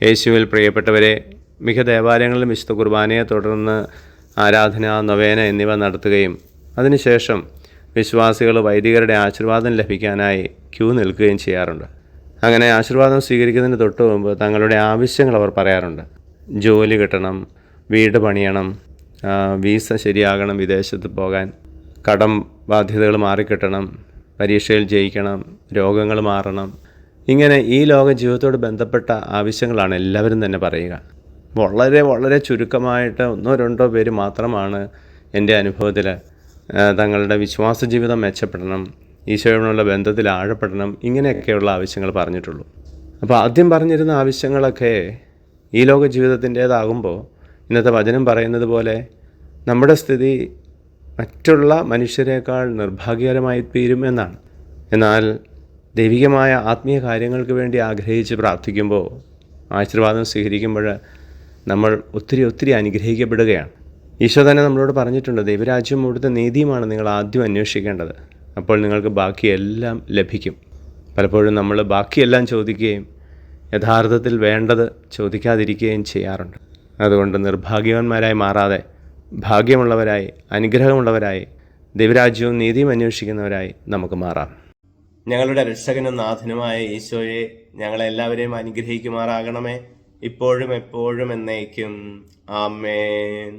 യേശുവിൽ പ്രിയപ്പെട്ടവരെ, മിക്ക ദേവാലയങ്ങളിലും വിശുദ്ധ കുർബാനയെ തുടർന്ന് ആരാധന, നൊവേന എന്നിവ നടത്തുകയും അതിനുശേഷം വിശ്വാസികൾ വൈദികരുടെ ആശീർവാദം ലഭിക്കാനായി ക്യൂ നിൽക്കുകയും ചെയ്യാറുണ്ട്. അങ്ങനെ ആശീർവാദം സ്വീകരിക്കുന്നതിന് തൊട്ട് മുമ്പ് തങ്ങളുടെ ആവശ്യങ്ങൾ അവർ പറയാറുണ്ട്. ജോലി കിട്ടണം, വീട് പണിയണം, വീസ ശരിയാകണം, വിദേശത്ത് പോകാൻ, കടം ബാധ്യതകൾ മാറിക്കിട്ടണം, പരീക്ഷയിൽ ജയിക്കണം, രോഗങ്ങൾ മാറണം. ഇങ്ങനെ ഈ ലോക ജീവിതത്തോട് ബന്ധപ്പെട്ട ആവശ്യങ്ങളാണ് എല്ലാവരും തന്നെ പറയുക. വളരെ വളരെ ചുരുക്കമായിട്ട് 1-2 പേര് മാത്രമാണ് എൻ്റെ അനുഭവത്തിൽ തങ്ങളുടെ വിശ്വാസ ജീവിതം മെച്ചപ്പെടണം, ഈശോയോടുള്ള ബന്ധത്തിൽ ആഴപ്പെടണം, ഇങ്ങനെയൊക്കെയുള്ള ആവശ്യങ്ങൾ പറഞ്ഞിട്ടുള്ളൂ. അപ്പോൾ ആദ്യം പറഞ്ഞിരുന്ന ആവശ്യങ്ങളൊക്കെ ഈ ലോക ജീവിതത്തിൻ്റേതാകുമ്പോൾ ഇന്നത്തെ വചനം പറയുന്നത് പോലെ നമ്മുടെ സ്ഥിതി മറ്റുള്ള മനുഷ്യരെക്കാൾ നിർഭാഗ്യകരമായി തീരും എന്നാണ്. എന്നാൽ ദൈവികമായ ആത്മീയ കാര്യങ്ങൾക്ക് വേണ്ടി ആഗ്രഹിച്ച് പ്രാർത്ഥിക്കുമ്പോൾ, ആശീർവാദം സ്വീകരിക്കുമ്പോൾ നമ്മൾ ഒത്തിരി അനുഗ്രഹിക്കപ്പെടുകയാണ്. ഈശോ തന്നെ നമ്മളോട് പറഞ്ഞിട്ടുണ്ട്, ദൈവരാജ്യം അവിടുത്തെ നീതിയുമാണ് നിങ്ങൾ ആദ്യം അന്വേഷിക്കേണ്ടത്, അപ്പോൾ നിങ്ങൾക്ക് ബാക്കിയെല്ലാം ലഭിക്കും. പലപ്പോഴും നമ്മൾ ബാക്കിയെല്ലാം ചോദിക്കുകയും യഥാർത്ഥത്തിൽ വേണ്ടത് ചോദിക്കാതിരിക്കുകയും ചെയ്യാറുണ്ട്. അതുകൊണ്ട് നിർഭാഗ്യവാന്മാരായി മാറാതെ ഭാഗ്യമുള്ളവരായി, അനുഗ്രഹമുള്ളവരായി, ദൈവരാജ്യവും നീതിയും അന്വേഷിക്കുന്നവരായി നമുക്ക് മാറാം. ഞങ്ങളുടെ രക്ഷകനും നാഥനുമായ ഈശോയെ, ഞങ്ങളെല്ലാവരെയും അനുഗ്രഹിക്കുമാറാകണമേ, ഇപ്പോഴും എപ്പോഴും എന്നേക്കും. ആമേൻ.